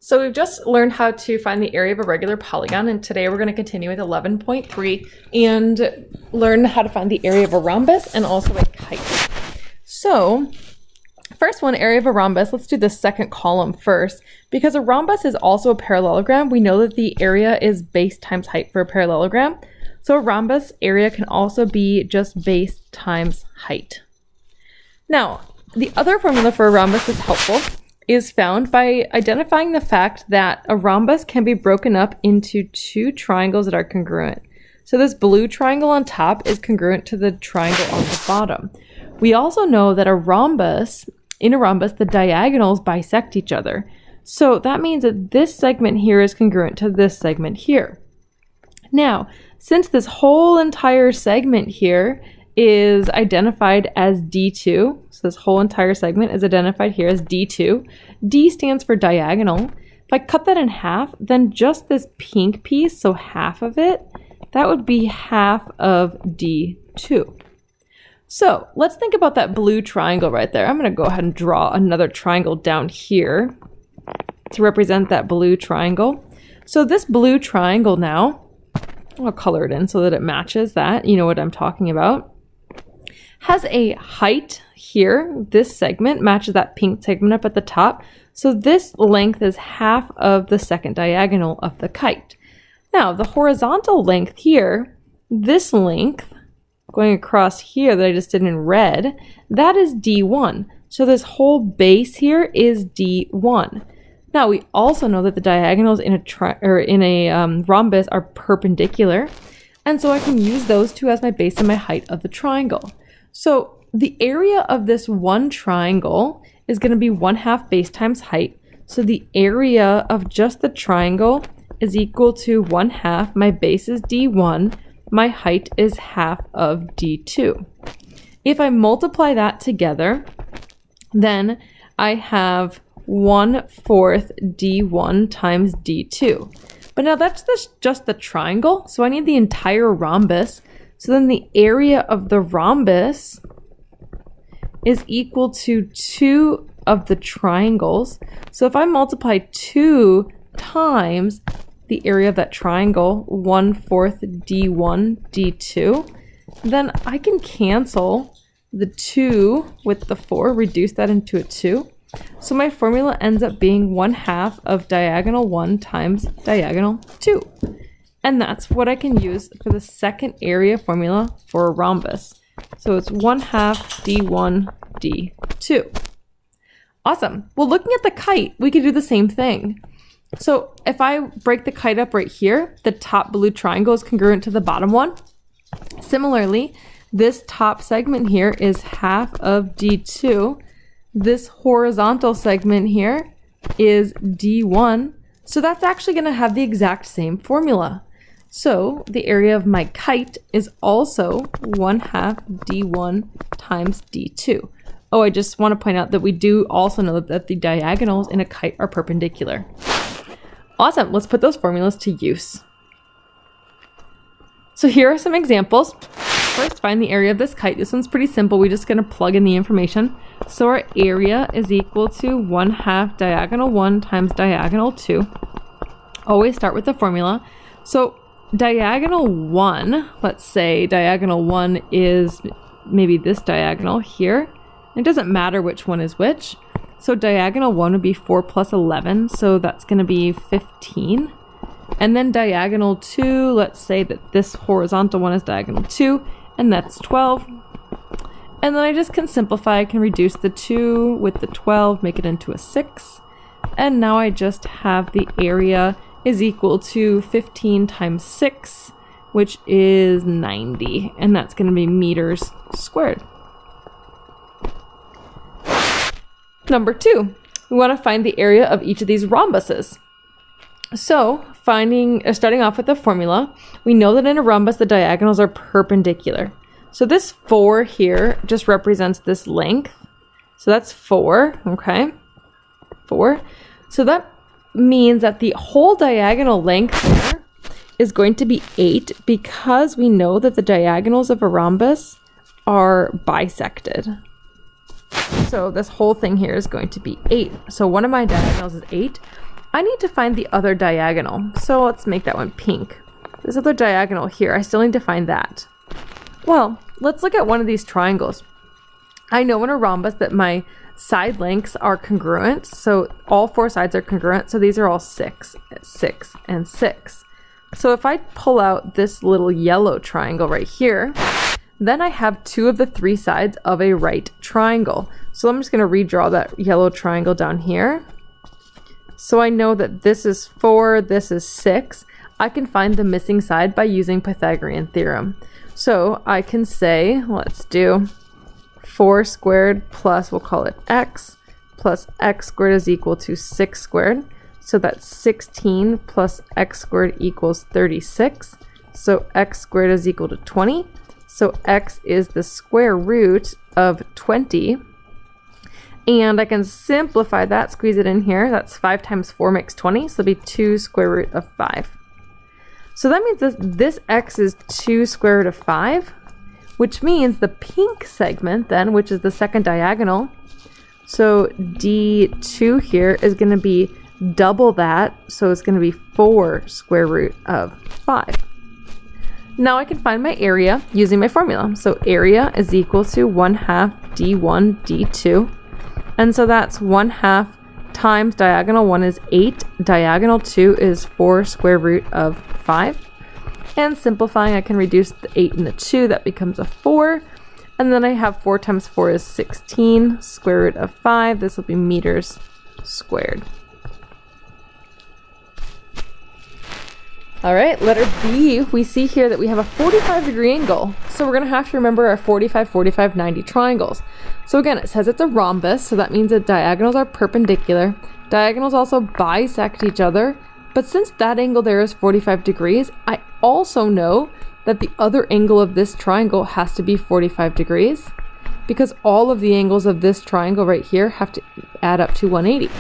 So we've just learned how to find the area of a regular polygon, and today we're going to continue with 11.3 and learn how to find the area of a rhombus and also a kite. So first one, area of a rhombus. Let's do the second column first. Because a rhombus is also a parallelogram, we know that the area is base times height for a parallelogram. So a rhombus area can also be just base times height. Now, the other formula for a rhombus that's helpful is found by identifying the fact that a rhombus can be broken up into two triangles that are congruent. So this blue triangle on top is congruent to the triangle on the bottom. We also know that in a rhombus, the diagonals bisect each other. So that means that this segment here is congruent to this segment here. Now, since this whole entire segment here is identified as D2, so this whole entire segment is identified here as D2. D stands for diagonal. If I cut that in half, then just this pink piece, so half of it, that would be half of D2. So let's think about that blue triangle right there. I'm going to go ahead and draw another triangle down here to represent that blue triangle. So this blue triangle now, I'll color it in so that it matches that. You know what I'm talking about. Has a height here. This segment matches that pink segment up at the top. So this length is half of the second diagonal of the kite. Now, the horizontal length here, this length going across here that I just did in red, that is D1. So this whole base here is D1. Now, we also know that the diagonals in a rhombus are perpendicular, and so I can use those two as my base and my height of the triangle. So the area of this one triangle is going to be 1/2 base times height. So the area of just the triangle is equal to 1/2. My base is D1. My height is half of D2. If I multiply that together, then I have 1/4 D1 times D2. But now that's just the triangle, so I need the entire rhombus. So then the area of the rhombus is equal to 2 of the triangles. So if I multiply 2 times the area of that triangle, 1/4 D1 D2, then I can cancel the 2 with the 4, reduce that into a 2. So my formula ends up being 1/2 of diagonal 1 times diagonal 2. And that's what I can use for the second area formula for a rhombus. So it's 1/2 D1 D2. Awesome. Well, looking at the kite, we could do the same thing. So if I break the kite up right here, the top blue triangle is congruent to the bottom one. Similarly, this top segment here is half of D2. This horizontal segment here is D1. So that's actually going to have the exact same formula. So the area of my kite is also 1/2 D1 times D2. Oh, I just want to point out that we do also know that the diagonals in a kite are perpendicular. Awesome, let's put those formulas to use. So here are some examples. First, find the area of this kite. This one's pretty simple. We're just going to plug in the information. So our area is equal to 1/2 diagonal 1 times diagonal 2. Always start with the formula. So diagonal 1, let's say diagonal 1 is maybe this diagonal here. It doesn't matter which one is which. So diagonal 1 would be 4 plus 11, so that's going to be 15. And then diagonal 2, let's say that this horizontal one is diagonal 2, and that's 12. And then I just can simplify. I can reduce the 2 with the 12, make it into a 6. And now I just have the area is equal to 15 times 6, which is 90. And that's going to be meters squared. Number 2, we want to find the area of each of these rhombuses. So starting off with the formula, we know that in a rhombus, the diagonals are perpendicular. So this 4 here just represents this length. So that's 4, okay? 4. So that means that the whole diagonal length here is going to be 8 because we know that the diagonals of a rhombus are bisected. So this whole thing here is going to be 8. So one of my diagonals is 8. I need to find the other diagonal. So let's make that one pink. This other diagonal here, I still need to find that. Well, let's look at one of these triangles. I know in a rhombus that my side lengths are congruent, so all 4 sides are congruent, so these are all 6, 6, and 6. So if I pull out this little yellow triangle right here, then I have 2 of the 3 sides of a right triangle. So I'm just going to redraw that yellow triangle down here. So I know that this is 4, this is 6. I can find the missing side by using Pythagorean theorem. So I can say, let's do 4 squared plus, we'll call it x, plus x squared is equal to 6 squared. So that's 16 plus x squared equals 36. So x squared is equal to 20. So x is the square root of 20. And I can simplify that, squeeze it in here. That's 5 times 4 makes 20. So it'll be 2 square root of 5. So that means this x is 2 square root of 5, which means the pink segment then, which is the second diagonal, so D2 here is going to be double that, so it's going to be 4 square root of 5. Now I can find my area using my formula. So area is equal to 1/2 D1 D2, and so that's 1/2 times diagonal 1 is 8, diagonal 2 is 4 square root of 5. And simplifying, I can reduce the 8 and the 2, that becomes a 4. And then I have 4 times 4 is 16, square root of 5. This will be meters squared. All right, letter B, we see here that we have a 45-degree angle. So we're going to have to remember our 45, 45, 90 triangles. So again, it says it's a rhombus, so that means that diagonals are perpendicular. Diagonals also bisect each other. But since that angle there is 45 degrees, I also know that the other angle of this triangle has to be 45 degrees because all of the angles of this triangle right here have to add up to 180.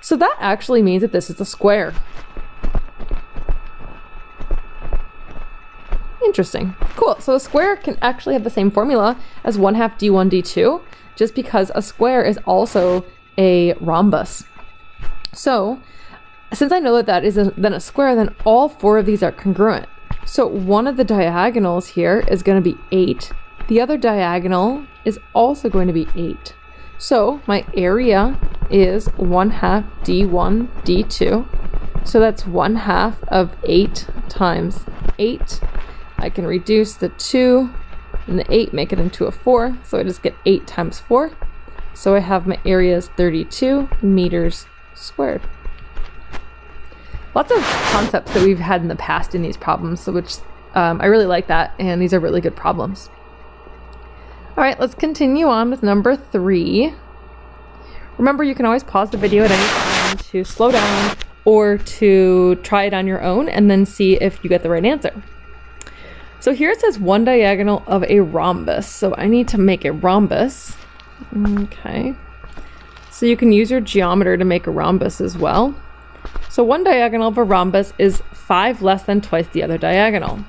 So that actually means that this is a square. Interesting. Cool. So a square can actually have the same formula as 1/2 D1 D2, just because a square is also a rhombus. So since I know that that is then a square, then all 4 of these are congruent. So one of the diagonals here is going to be 8. The other diagonal is also going to be 8. So my area is 1/2 D1 D2. So that's 1/2 of 8 times 8. I can reduce the 2 and the 8, make it into a 4. So I just get 8 times 4. So I have my area is 32 meters squared. Lots of concepts that we've had in the past in these problems, so which I really like that, and these are really good problems. All right, let's continue on with number 3. Remember, you can always pause the video at any time to slow down or to try it on your own and then see if you get the right answer. So here it says one diagonal of a rhombus. So I need to make a rhombus. Okay. So you can use your geometer to make a rhombus as well. So one diagonal of a rhombus is 5 less than twice the other diagonal.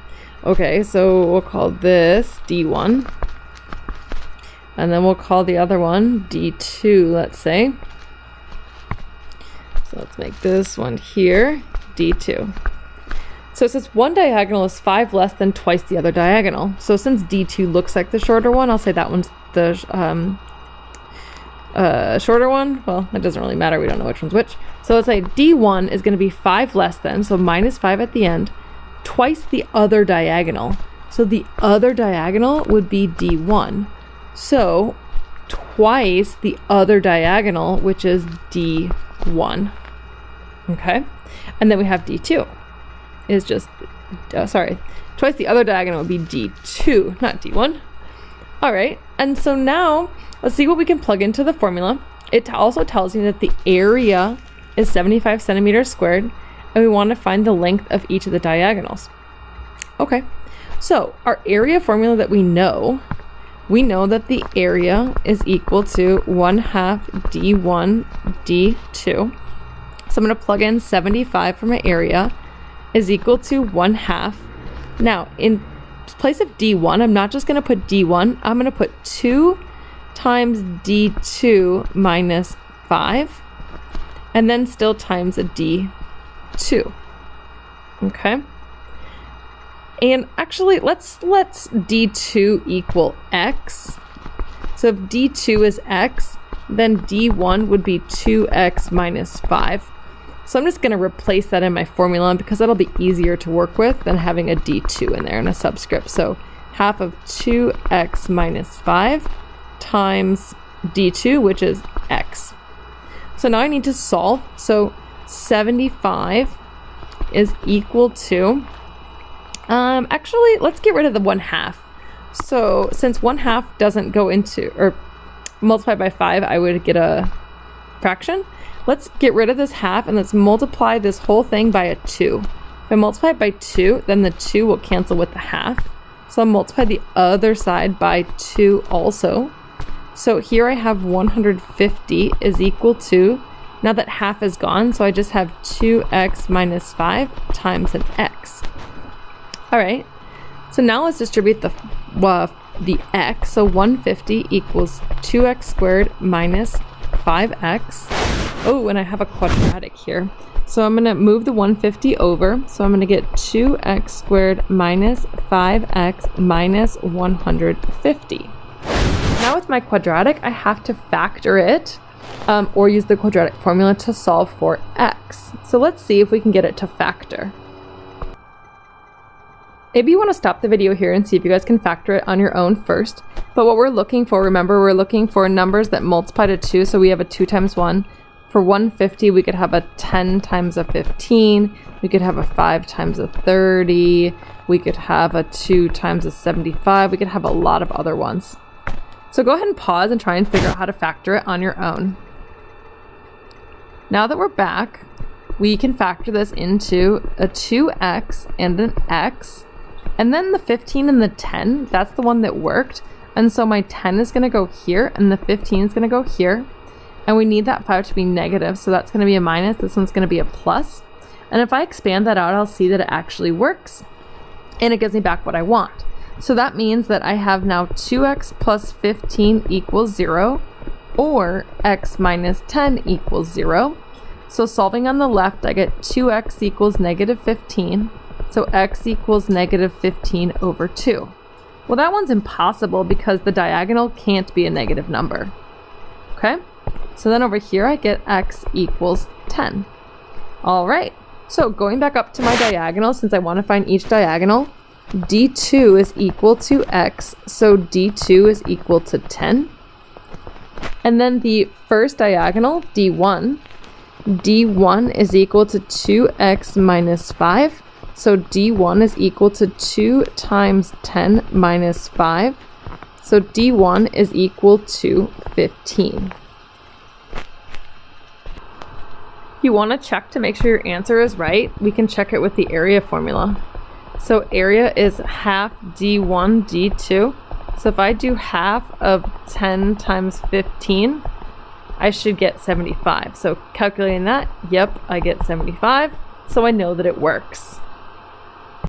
Okay, so we'll call this D1. And then we'll call the other one D2, let's say. So let's make this one here D2. So it says one diagonal is 5 less than twice the other diagonal. So since D2 looks like the shorter one, I'll say that one's the shorter one. Well, it doesn't really matter. We don't know which one's which. So let's say D1 is going to be 5 less than, so minus 5 at the end, twice the other diagonal. So the other diagonal would be D1. So twice the other diagonal, which is D1. Okay. And then we have D2 is just, twice the other diagonal would be D2, not D1. All right. And so now let's see what we can plug into the formula. It also tells me that the area is 75 centimeters squared, and we want to find the length of each of the diagonals. Okay, so our area formula that we know that the area is equal to 1/2 D1 D2. So I'm going to plug in 75 for my area is equal to 1/2. Now, in place of D1, I'm not just going to put D1, I'm going to put 2 times D2 minus 5. and then still times a d2. Okay. And actually, let's d2 equal x. So if d2 is x, then d1 would be 2x minus 5. So I'm just going to replace that in my formula because that'll be easier to work with than having a d2 in there in a subscript. So half of 2x minus 5 times d2, which is x. So now I need to solve. So 75 is equal to, actually, let's get rid of the 1/2. So since 1/2 doesn't go into, or multiply by 5, I would get a fraction. Let's get rid of this half and let's multiply this whole thing by a 2. If I multiply it by 2, then the 2 will cancel with the half. So I'll multiply the other side by 2 also. So here I have 150 is equal to, now that half is gone, so I just have 2x minus 5 times an x. All right, so now let's distribute the x. So 150 equals 2x squared minus 5x. Oh, and I have a quadratic here. So I'm going to move the 150 over. So I'm going to get 2x squared minus 5x minus 150. Now with my quadratic, I have to factor it or use the quadratic formula to solve for x. So let's see if we can get it to factor. Maybe you want to stop the video here and see if you guys can factor it on your own first. But what we're looking for, remember, we're looking for numbers that multiply to 2. So we have a 2 times 1. For 150, we could have a 10 times a 15. We could have a 5 times a 30. We could have a 2 times a 75. We could have a lot of other ones. So go ahead and pause and try and figure out how to factor it on your own. Now that we're back, we can factor this into a 2x and an x. And then the 15 and the 10, that's the one that worked. And so my 10 is going to go here and the 15 is going to go here. And we need that 5 to be negative, so that's going to be a minus. This one's going to be a plus. And if I expand that out, I'll see that it actually works. And it gives me back what I want. So that means that I have now 2x plus 15 equals 0, or x minus 10 equals 0. So solving on the left, I get 2x equals negative 15. So x equals negative 15 over 2. Well, that one's impossible because the diagonal can't be a negative number. Okay? So then over here, I get x equals 10. All right. So going back up to my diagonal, since I want to find each diagonal, d2 is equal to x, so d2 is equal to 10. And then the first diagonal, d1 is equal to 2x minus 5. So d1 is equal to 2 times 10 minus 5. So d1 is equal to 15. You want to check to make sure your answer is right. We can check it with the area formula. So area is half d1 d2. So if I do half of 10 times 15, I should get 75. So calculating that, yep, I get 75. So I know that it works.